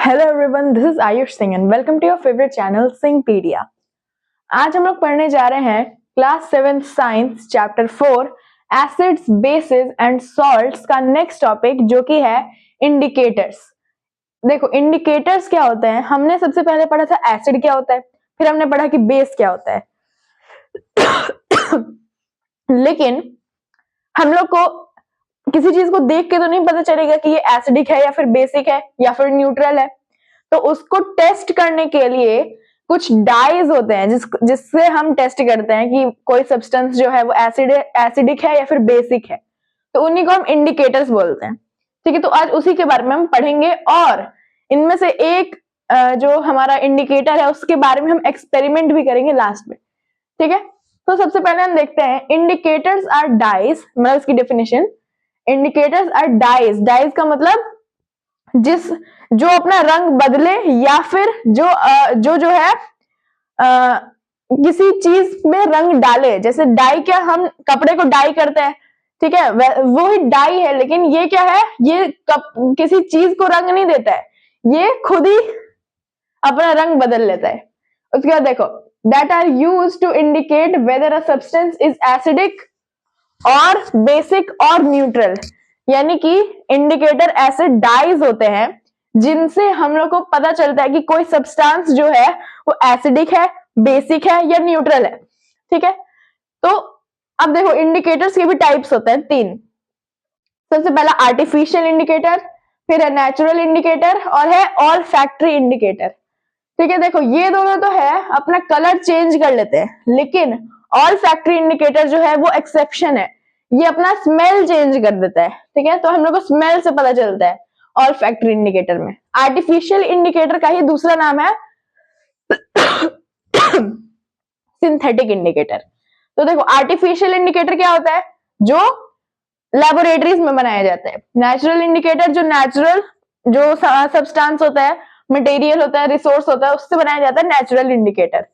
Hello everyone, this is Ayush Singh and welcome to your favourite channel Singhpedia. आज हम लोग पढ़ने जा रहे हैं class 7 science chapter 4 acids, bases and salts का नेक्स्ट टॉपिक जो कि है इंडिकेटर्स। देखो, इंडिकेटर्स क्या होते हैं। हमने सबसे पहले पढ़ा था एसिड क्या होता है, फिर हमने पढ़ा कि बेस क्या होता है। लेकिन हम लोग को किसी चीज को देख के तो नहीं पता चलेगा कि ये एसिडिक है या फिर बेसिक है या फिर न्यूट्रल है। तो उसको टेस्ट करने के लिए कुछ डाइज होते हैं जिससे हम टेस्ट करते हैं कि कोई सब्सटेंस जो है वो एसिडिक है या फिर बेसिक है। तो उन्हीं को हम इंडिकेटर्स बोलते हैं। ठीक है, तो आज उसी के बारे में हम पढ़ेंगे और इनमें से एक जो हमारा इंडिकेटर है उसके बारे में हम एक्सपेरिमेंट भी करेंगे लास्ट में। ठीक है, तो सबसे पहले हम देखते हैं इंडिकेटर्स आर डाइज, मतलब इसकी definition. Indicators are dyes. Dyes का मतलब जो अपना रंग बदले या फिर जो है किसी चीज में रंग डाले। जैसे डाई, क्या हम कपड़े को डाई करते हैं, ठीक है, वो ही डाई है। लेकिन ये क्या है, ये किसी चीज को रंग नहीं देता है, ये खुद ही अपना रंग बदल लेता है। उसके बाद देखो, that are used to indicate whether a substance is acidic और बेसिक और न्यूट्रल। यानी कि इंडिकेटर ऐसे डाइज होते हैं जिनसे हम लोग को पता चलता है कि कोई सब्सटेंस जो है वो एसिडिक है, बेसिक है या न्यूट्रल है। ठीक है, तो अब देखो इंडिकेटर्स के भी टाइप्स होते हैं 3। सबसे पहला आर्टिफिशियल इंडिकेटर, फिर है नेचुरल इंडिकेटर और है ऑल फैक्ट्री इंडिकेटर। ठीक है, देखो ये दोनों तो है अपना कलर चेंज कर लेते हैं, लेकिन ऑल फैक्ट्री इंडिकेटर जो है वो एक्सेप्शन है, ये अपना स्मेल चेंज कर देता है। ठीक है, तो हम लोग को स्मेल से पता चलता है ऑल फैक्ट्री इंडिकेटर में। आर्टिफिशियल इंडिकेटर का ही दूसरा नाम है सिंथेटिक इंडिकेटर। तो देखो आर्टिफिशियल इंडिकेटर क्या होता है, जो लैबोरेटरीज में बनाया जाता है। नेचुरल इंडिकेटर जो नेचुरल जो सब्सटेंस होता है, मटेरियल होता है, रिसोर्स होता है, उससे बनाया जाता है नेचुरल इंडिकेटर।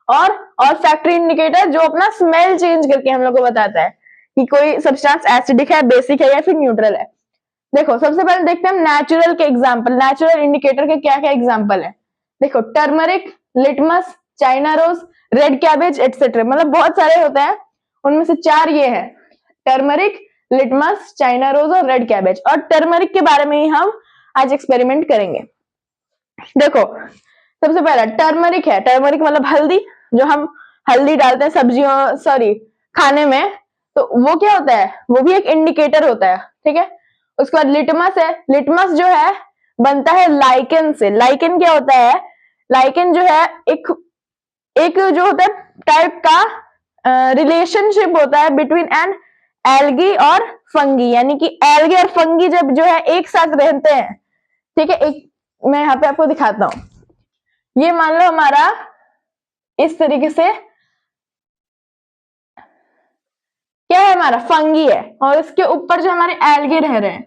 और फैक्ट्री इंडिकेटर जो अपना स्मेल चेंज करके हम लोग को बताता है कि कोई सब्सटेंस एसिडिक है, बेसिक है या फिर न्यूट्रल है। देखो सबसे पहले देखते हैं नेचुरल के एग्जांपल। नेचुरल इंडिकेटर के क्या क्या एग्जांपल है। देखो turmeric, litmus, China rose, red cabbage etcetera. मतलब बहुत सारे होते हैं, उनमें से 4 ये है, टर्मरिक, लिटमस, चाइना रोज और रेड कैबेज। और टर्मरिक के बारे में ही हम आज एक्सपेरिमेंट करेंगे। देखो सबसे पहला टर्मरिक है। टर्मरिक मतलब हल्दी, जो हम हल्दी डालते हैं सब्जियों खाने में, तो वो क्या होता है, वो भी एक इंडिकेटर होता है। ठीक है, उसके बाद लिटमस है। लिटमस जो है बनता है लाइकेन से। लाइकेन क्या होता है, लाइकेन जो है एक जो होता है टाइप का रिलेशनशिप होता है बिटवीन एन एल्गी और फंगी। यानी कि एल्गी और फंगी जब जो है एक साथ रहते हैं। ठीक है, एक मैं यहाँ पे आपको दिखाता हूं। ये मान लो हमारा इस तरीके से क्या है, हमारा फंगी है और इसके ऊपर जो हमारे एल्गे रह रहे हैं।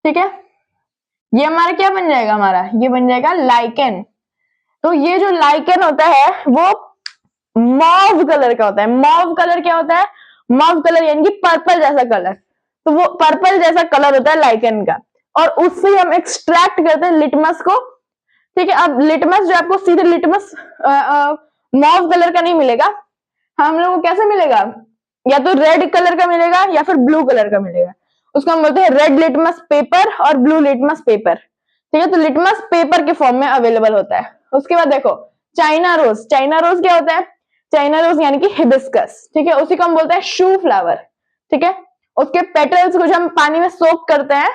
ठीक है, ये हमारा क्या बन जाएगा, हमारा ये बन जाएगा लाइकेन। तो ये जो लाइकेन होता है वो मॉव कलर का होता है। मॉव कलर क्या होता है, मॉव कलर यानी कि पर्पल जैसा कलर। तो वो पर्पल जैसा कलर होता है लाइकेन का, और उससे हम एक्सट्रैक्ट करते हैं लिटमस को। ठीक है, अब लिटमस जो आपको सीधे लिटमस मॉव कलर का नहीं मिलेगा, हम लोग को कैसे मिलेगा, या तो रेड कलर का मिलेगा या फिर ब्लू कलर का मिलेगा। उसको हम बोलते हैं रेड लिटमस पेपर और ब्लू लिटमस पेपर। ठीक है, तो लिटमस पेपर के फॉर्म में अवेलेबल होता है। उसके बाद देखो चाइना रोज। चाइना रोज क्या होता है, चाइना रोज यानी कि हिबिस्कस। ठीक है, उसी को हम बोलते हैं शू फ्लावर। ठीक है, उसके पेटल्स को जब हम पानी में सोक करते हैं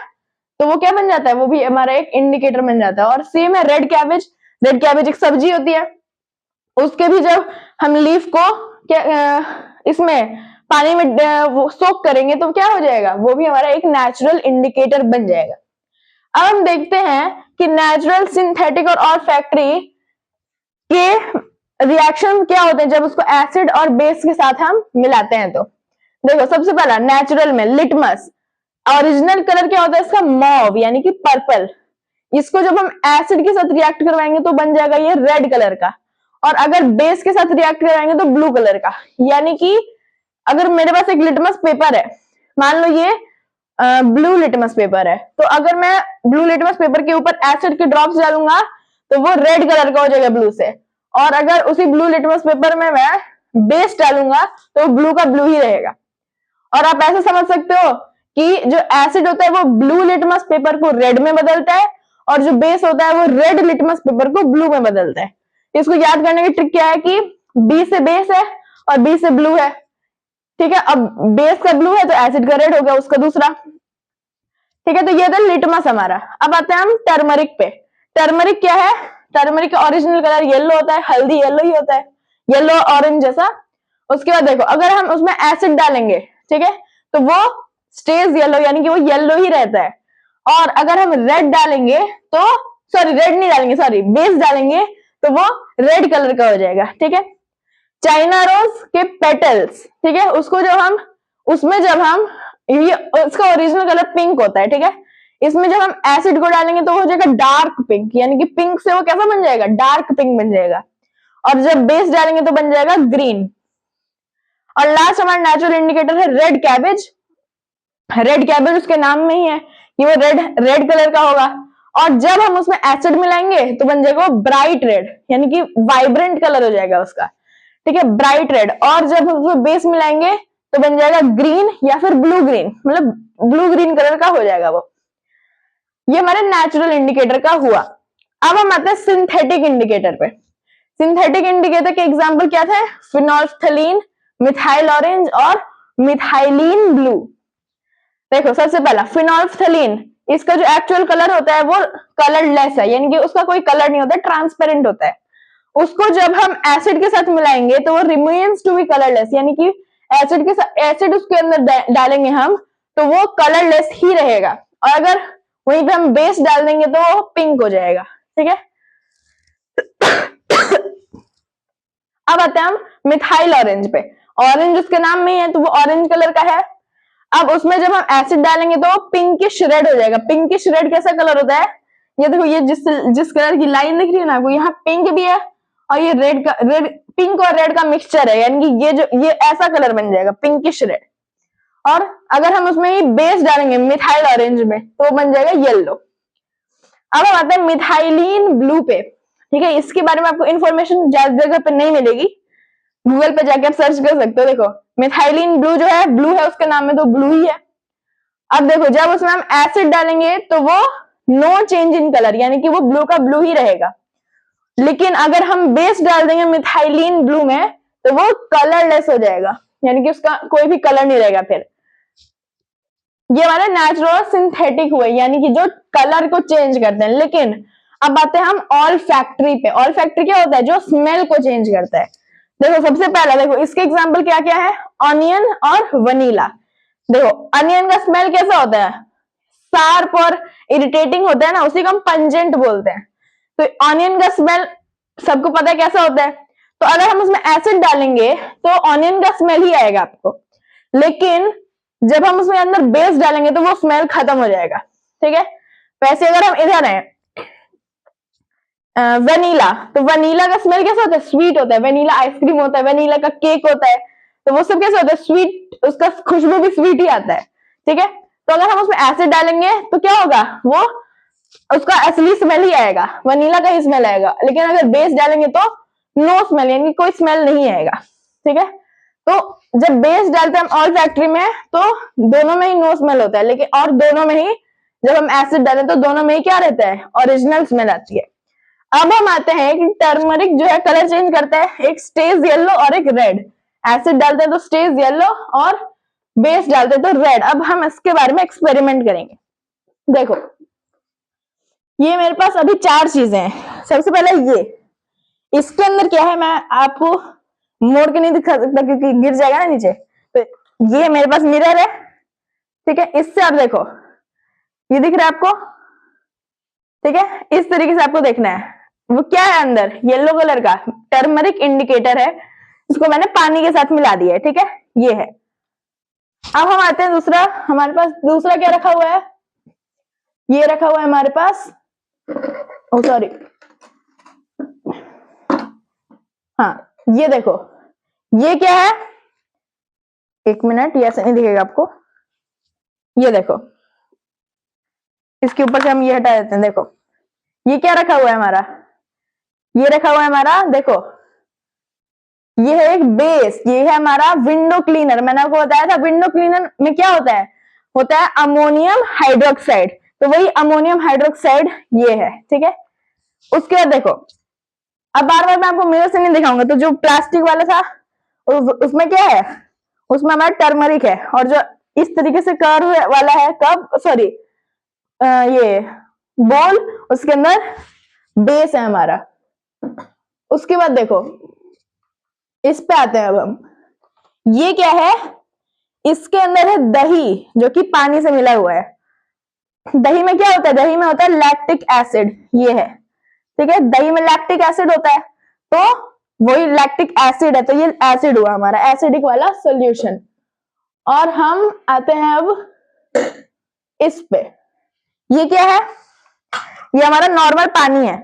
तो वो क्या बन जाता है, वो भी हमारा एक इंडिकेटर बन जाता है। और सेम है रेड कैबेज। रेड कैबेज एक सब्जी होती है, उसके भी जब हम लीफ को इसमें पानी में वो सोक करेंगे तो क्या हो जाएगा, वो भी हमारा एक नेचुरल इंडिकेटर बन जाएगा। अब हम देखते हैं कि नेचुरल, सिंथेटिक और ऑल्फैक्टरी के रिएक्शन क्या होते हैं जब उसको एसिड और बेस के साथ हम मिलाते हैं। तो देखो सबसे पहला नेचुरल में लिटमस, ओरिजिनल कलर क्या होता है इसका, मॉव यानी कि पर्पल। इसको जब हम एसिड के साथ रिएक्ट करवाएंगे तो बन जाएगा ये रेड कलर का, और अगर बेस के साथ रिएक्ट कराएंगे तो ब्लू कलर का। यानी कि अगर मेरे पास एक लिटमस पेपर है, मान लो ये ब्लू लिटमस पेपर है, तो अगर मैं ब्लू लिटमस पेपर के ऊपर एसिड के ड्रॉप्स डालूंगा तो वो रेड कलर का हो जाएगा ब्लू से, और अगर उसी ब्लू लिटमस पेपर में मैं बेस डालूंगा तो ब्लू का ब्लू ही रहेगा। और आप ऐसे समझ सकते हो कि जो एसिड होता है वो ब्लू लिटमस पेपर को रेड में बदलता है, और जो बेस होता है वो रेड लिटमस पेपर को ब्लू में बदलता है। इसको याद करने की ट्रिक क्या है कि बी से बेस है और बी से ब्लू है, ठीक है। अब बेस का ब्लू है तो एसिड का रेड हो गया, उसका दूसरा, ठीक है। तो ये था लिटमस हमारा। अब आते हैं हम टर्मरिक पे। टर्मरिक क्या है? टर्मरिक का ओरिजिनल कलर येलो होता है, हल्दी येलो ही होता है, येलो ऑरेंज जैसा। उसके बाद देखो अगर हम उसमें एसिड डालेंगे, ठीक है, तो वो स्टेज येलो, यानी कि वो येलो ही रहता है। और अगर हम रेड डालेंगे तो, सॉरी रेड नहीं डालेंगे, सॉरी बेस डालेंगे तो वो रेड कलर का हो जाएगा, ठीक है। चाइना रोज के पेटल्स, ठीक है, उसको जब हम उसमें जब हम ये उसका ओरिजिनल कलर पिंक होता है, ठीक है। इसमें जब हम एसिड को डालेंगे तो हो जाएगा डार्क पिंक, यानी कि पिंक से वो कैसा बन जाएगा? डार्क पिंक बन जाएगा। और जब बेस डालेंगे तो बन जाएगा ग्रीन। और लास्ट हमारा नेचुरल इंडिकेटर है रेड कैबेज। रेड कैबेज उसके नाम में ही है कि वो रेड रेड कलर का होगा। और जब हम उसमें एसिड मिलाएंगे तो बन जाएगा वो ब्राइट रेड, यानी कि वाइब्रेंट कलर हो जाएगा उसका, ठीक है, ब्राइट रेड। और जब हम उसमें बेस मिलाएंगे तो बन जाएगा ग्रीन या फिर ब्लू ग्रीन, मतलब ब्लू ग्रीन कलर का हो जाएगा वो। ये हमारे नेचुरल इंडिकेटर का हुआ। अब हम आते हैं सिंथेटिक इंडिकेटर पे। सिंथेटिक इंडिकेटर के एग्जाम्पल क्या थे? फिनोल्फ्थलीन, मिथाइल ऑरेंज और मिथाइलिन ब्लू। देखो सबसे पहला फिनोल्फ्थलीन, इसका जो एक्चुअल कलर होता है वो कलरलेस है, यानी कि उसका कोई कलर नहीं होता, ट्रांसपेरेंट होता है। उसको जब हम एसिड के साथ मिलाएंगे तो वो रिमेन्स टू बी कलरलेस, यानी कि एसिड के साथ एसिड उसके अंदर डालेंगे हम तो वो कलरलेस ही रहेगा। और अगर वहीं पे हम बेस डाल देंगे तो वो पिंक हो जाएगा, ठीक है। अब आते हैं हम मिथाइल ऑरेंज पे। ऑरेंज उसके नाम में ही है तो वो ऑरेंज कलर का है। अब उसमें जब हम एसिड डालेंगे तो पिंकिश रेड हो जाएगा। पिंकिश रेड कैसा कलर होता है? ये देखो, ये जिस कलर की लाइन दिख रही है ना आपको, यहाँ पिंक भी है और ये रेड का, रेड पिंक और रेड का मिक्सचर है, यानी कि ये ऐसा कलर बन जाएगा पिंकिश रेड। और अगर हम उसमें ही बेस डालेंगे मिथाइल ऑरेंज में तो बन जाएगा येलो। अब हम आते हैं मिथाइलिन ब्लू पे, ठीक है। इसके बारे में आपको इन्फॉर्मेशन ज्यादा जगह पे नहीं मिलेगी, गूगल पे जाके आप सर्च कर सकते हो। देखो मिथाइलिन ब्लू जो है, ब्लू है उसके नाम में तो ब्लू ही है। अब देखो जब उसमें हम एसिड डालेंगे तो वो नो चेंज इन कलर, यानी कि वो ब्लू का ब्लू ही रहेगा। लेकिन अगर हम बेस डाल देंगे मिथाइलिन ब्लू में तो वो कलरलेस हो जाएगा, यानी कि उसका कोई भी कलर नहीं रहेगा फिर। ये हमारे नेचुरल और सिंथेटिक हुए, यानी कि जो कलर को चेंज करते हैं। लेकिन अब आते हैं हम ऑल फैक्ट्री पे। ऑल फैक्ट्री क्या होता है? जो स्मेल को चेंज करता है। देखो सबसे पहला देखो इसके एग्जाम्पल क्या क्या है? ऑनियन और वनीला। देखो अनियन का स्मेल कैसा होता है? शार्प और इरिटेटिंग होता है ना, उसी को हम पंजेंट बोलते हैं। तो ऑनियन का स्मेल सबको पता है कैसा होता है। तो अगर हम उसमें एसिड डालेंगे तो ऑनियन का स्मेल ही आएगा आपको, लेकिन जब हम उसमें अंदर बेस डालेंगे तो वो स्मेल खत्म हो जाएगा, ठीक है। वैसे अगर हम इधर है वनीला, तो वनीला का स्मेल कैसा होता है? स्वीट होता है। वनीला आइसक्रीम होता है, वनीला का केक होता है, तो वो सब कैसे होता है? स्वीट, उसका खुशबू भी स्वीट ही आता है, ठीक है। तो अगर हम उसमें एसिड डालेंगे तो क्या होगा? वो उसका असली स्मेल ही आएगा, वनीला का ही स्मेल आएगा। लेकिन अगर बेस डालेंगे तो नो स्मेल, यानी कोई स्मेल नहीं आएगा, ठीक है। तो जब बेस डालते हैं हम ऑल फैक्ट्री में तो दोनों में ही नो स्मेल होता है, लेकिन और दोनों में ही जब हम एसिड डालें तो दोनों में ही क्या रहता है? ओरिजिनल स्मेल आती है। अब हम आते हैं कि टर्मरिक जो है कलर चेंज करता है, एक स्टेज येलो और एक रेड। एसिड डालते हैं तो स्टेज येलो और बेस डालते हैं तो रेड। अब हम इसके बारे में एक्सपेरिमेंट करेंगे। देखो ये मेरे पास अभी 4 चीजें हैं। सबसे पहले ये, इसके अंदर क्या है मैं आपको मोड़ के नहीं दिखा सकता क्योंकि गिर जाएगा ना नीचे। तो ये मेरे पास मिरर है, ठीक है। इससे आप देखो, ये दिख रहा है आपको, ठीक है। इस तरीके से आपको देखना है वो क्या है अंदर, येलो कलर का टर्मरिक इंडिकेटर है। इसको मैंने पानी के साथ मिला दिया है, ठीक है, ये है। अब हम आते हैं दूसरा, हमारे पास दूसरा क्या रखा हुआ है? ये रखा हुआ है हमारे पास, ओ सॉरी, हाँ ये देखो, ये क्या है? 1 मिनट, ये ऐसे नहीं दिखेगा आपको, ये देखो, इसके ऊपर से हम ये हटा देते हैं। देखो ये क्या रखा हुआ है हमारा, ये रखा हुआ है हमारा, देखो ये है एक बेस, ये है हमारा विंडो क्लीनर। मैंने आपको बताया था विंडो क्लीनर में क्या होता है अमोनियम हाइड्रोक्साइड। तो वही अमोनियम हाइड्रोक्साइड ये है, ठीक है। उसके बाद देखो, अब बार बार मैं आपको मिरर से नहीं दिखाऊंगा, तो जो प्लास्टिक वाला था उसमें क्या है, उसमें हमारा टर्मरिक है, और जो इस तरीके से कर्व वाला है, कब सॉरी ये बॉल, उसके अंदर बेस है हमारा। उसके बाद देखो इस पे आते हैं अब हम, ये क्या है, इसके अंदर है दही जो कि पानी से मिला हुआ है। दही में क्या होता है, दही में होता है लैक्टिक एसिड, ये है, ठीक है। दही में लैक्टिक एसिड होता है, तो वही लैक्टिक एसिड है, तो ये एसिड हुआ हमारा, एसिडिक वाला सॉल्यूशन। और हम आते हैं अब इस पे, ये क्या है, ये हमारा नॉर्मल पानी है,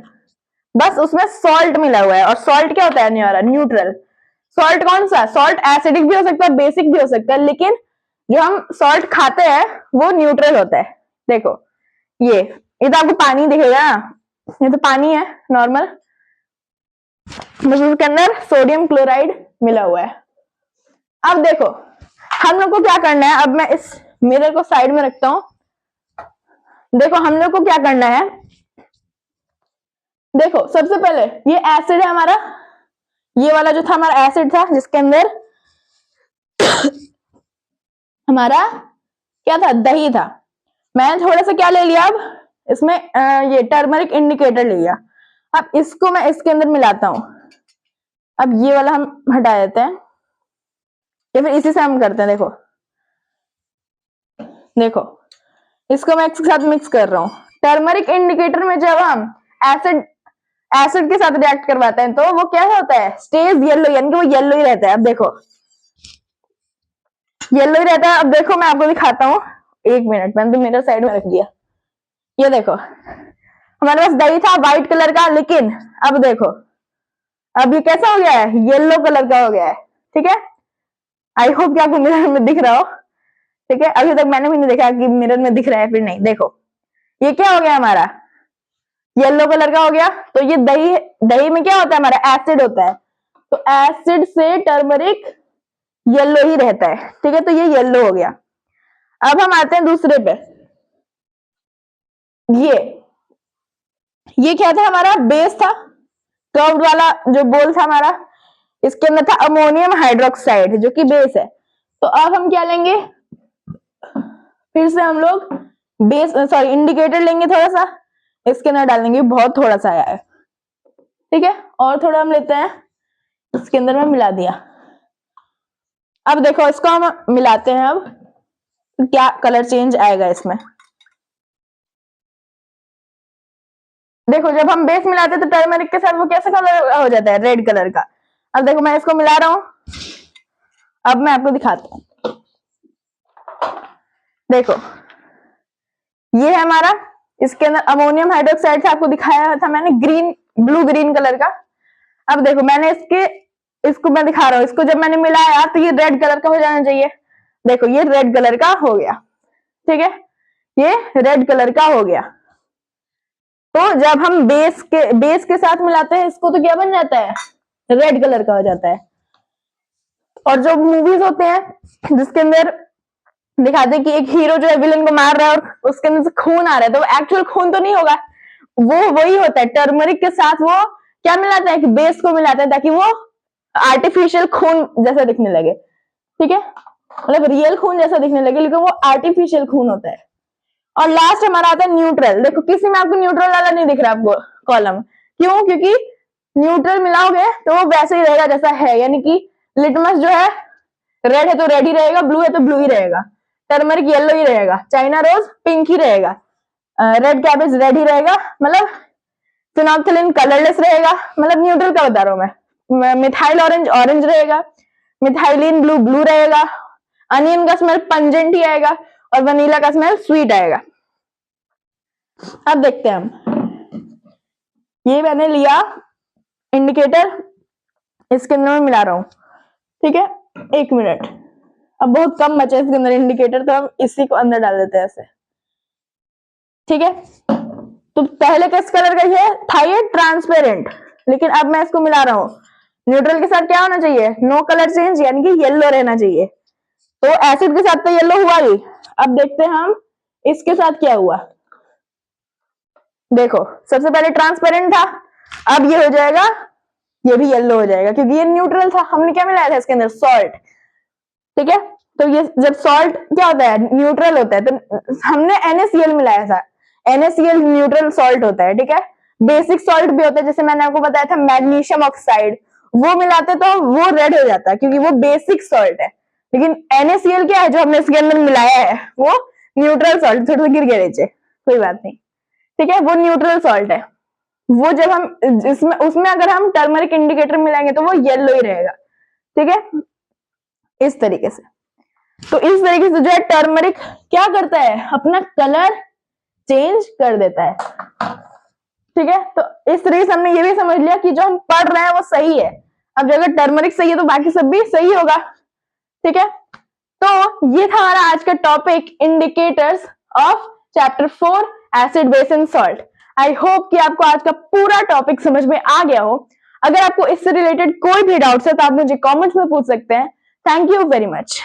बस उसमें सॉल्ट मिला हुआ है। और सॉल्ट क्या होता है हमारा, न्यूट्रल। सॉल्ट कौन सा, सॉल्ट एसिडिक भी हो सकता है, बेसिक भी हो सकता है, लेकिन जो हम सॉल्ट खाते हैं वो न्यूट्रल होता है। देखो ये तो आपको पानी दिखेगा, ये तो पानी है नॉर्मल, बस उसके अंदर सोडियम क्लोराइड मिला हुआ है। अब देखो हम लोग को क्या करना है, अब मैं इस मिरर को साइड में रखता हूं। देखो हम लोग को क्या करना है, देखो सबसे पहले ये एसिड है हमारा, ये वाला जो था हमारा एसिड था, जिसके अंदर हमारा क्या था, दही था। मैंने थोड़ा सा क्या ले लिया, अब इसमें ये टर्मरिक इंडिकेटर ले लिया। अब इसको मैं इसके अंदर मिलाता हूं। अब ये वाला हम हटा देते हैं, या फिर इसी से हम करते हैं। देखो देखो इसको मैं इसके साथ मिक्स कर रहा हूं। टर्मरिक इंडिकेटर में जब हम एसिड एसिड के साथ रिएक्ट करवाते हैं तो वो क्या होता है, स्टेज येलो, यानी कि वो येलो ही रहता है। अब देखो येलो ही रहता है। अब देखो मैं आपको दिखाता हूँ, एक मिनट, मैंने तो मेरे साइड में रख दिया। ये देखो हमारे पास दही था व्हाइट कलर का, लेकिन अब देखो अब ये कैसा हो गया है, येलो कलर का हो गया है, ठीक है। आई होप कि आपको मिरर में दिख रहा हो, ठीक है। अभी तक मैंने भी नहीं देखा कि मिरर में दिख रहा है फिर नहीं। देखो ये क्या हो गया हमारा, येलो कलर का हो गया। तो ये दही, दही में क्या होता है हमारा, एसिड होता है, तो एसिड से टर्मरिक येलो ही रहता है, ठीक है। तो ये येलो हो गया। अब हम आते हैं दूसरे पे, ये क्या था हमारा, बेस था, कर्व्ड वाला जो बोल था हमारा, इसके अंदर था अमोनियम हाइड्रोक्साइड जो कि बेस है। तो अब हम क्या लेंगे, फिर से हम लोग बेस सॉरी इंडिकेटर लेंगे, थोड़ा सा इसके अंदर डालेंगे, बहुत थोड़ा सा आया है, ठीक है। और थोड़ा हम लेते हैं, इसके अंदर में मिला दिया। अब देखो इसको हम मिलाते हैं, अब तो क्या कलर चेंज आएगा इसमें। देखो जब हम बेस मिलाते हैं तो टर्मरिक के साथ वो कैसा कलर हो जाता है, रेड कलर का। अब देखो मैं इसको मिला रहा हूं, अब मैं आपको दिखाता हूं। देखो ये है हमारा, इसके अंदर अमोनियम हाइड्रोक्साइड था, आपको दिखाया था मैंने ग्रीन, ब्लू ग्रीन कलर का। अब देखो मैंने इसको मैं दिखा रहा हूं, इसको जब मैंने मिलाया तो ये रेड कलर का हो जाना चाहिए। देखो ये रेड कलर का हो गया, ठीक है, ये रेड कलर का हो गया। तो जब हम बेस के साथ मिलाते हैं इसको, तो क्या बन जाता है, रेड कलर का हो जाता है। और जो मूवीज होते हैं जिसके अंदर दिखाते हैं कि एक हीरो जो है विलन को मार रहा है और उसके अंदर से खून आ रहा है, तो एक्चुअल खून तो नहीं होगा, वो वही होता है, टर्मरिक के साथ वो क्या मिलाता है, कि बेस को मिलाता है, ताकि वो आर्टिफिशियल खून जैसा दिखने लगे, ठीक है, मतलब रियल खून जैसा दिखने लगे, लेकिन वो आर्टिफिशियल खून होता है। और लास्ट हमारा आता है न्यूट्रल। देखो किसी में आपको न्यूट्रल वाला नहीं दिख रहा आपको कॉलम, क्यों, क्योंकि न्यूट्रल मिलाओगे तो वो वैसे ही रहेगा जैसा है, यानी कि लिटमस जो है रेड है तो रेड ही रहेगा, ब्लू है तो ब्लू ही रहेगा, टर्मरिक येलो ही रहेगा, चाइना रोज पिंक ही रहेगा, रेड कैबेज रेड ही रहेगा, मतलब फिनोक्सिलिन कलरलेस रहेगा, मतलब न्यूट्रल का बता रहा हूं मैं। मिथाइल ऑरेंज ऑरेंज रहेगा, मिथाइलिन ब्लू ब्लू रहेगा, अनियन का स्मेल पंजेंट ही आएगा, और वनीला का स्मेल स्वीट आएगा। अब देखते हैं हम, ये मैंने लिया इंडिकेटर, इसके अंदर मैं मिला रहा हूं, ठीक है, एक मिनट। अब बहुत कम बचे इसके अंदर इंडिकेटर, तो हम इसी को अंदर डाल देते हैं ऐसे, ठीक है। तो पहले किस कलर का ये था, ये ट्रांसपेरेंट, लेकिन अब मैं इसको मिला रहा हूं न्यूट्रल के साथ, क्या होना चाहिए, नो कलर चेंज, यानी कि येलो रहना चाहिए। तो एसिड के साथ तो येलो हुआ ही, अब देखते हैं हम इसके साथ क्या हुआ। देखो सबसे पहले ट्रांसपेरेंट था, अब ये हो जाएगा, ये भी येलो हो जाएगा, क्योंकि ये न्यूट्रल था, हमने क्या मिलाया था इसके अंदर, सॉल्ट, ठीक है। तो ये जब सॉल्ट क्या होता है, न्यूट्रल होता है, तो हमने NaCl मिलाया था, NaCl न्यूट्रल सॉल्ट होता है, ठीक है। बेसिक सॉल्ट भी होता है, जैसे मैंने आपको बताया था मैग्नीशियम ऑक्साइड, वो मिलाते तो वो रेड हो जाता है, क्योंकि वो बेसिक सॉल्ट है। लेकिन NaCl क्या है जो हमने इसके अंदर मिलाया है, वो न्यूट्रल सॉल्ट, थोड़ा सा गिर गया नीचे, कोई बात नहीं, ठीक है, वो न्यूट्रल सॉल्ट है। वो जब हम इसमें उसमें अगर हम टर्मरिक इंडिकेटर मिलाएंगे तो वो येलो ही रहेगा, ठीक है, इस तरीके से। तो इस तरीके से जो है टर्मरिक क्या करता है, अपना कलर चेंज कर देता है, ठीक है। तो इस तरीके से हमने ये भी समझ लिया कि जो हम पढ़ रहे हैं वो सही है। अब अगर टर्मरिक सही है तो बाकी सब भी सही होगा, ठीक है। तो ये था हमारा आज का topic, indicators of chapter 4 acid base and salt. I hope कि आपको आज का पूरा टॉपिक समझ में आ गया हो। अगर आपको इससे रिलेटेड कोई भी डाउट्स है तो आप मुझे कमेंट्स में पूछ सकते हैं। Thank you very much.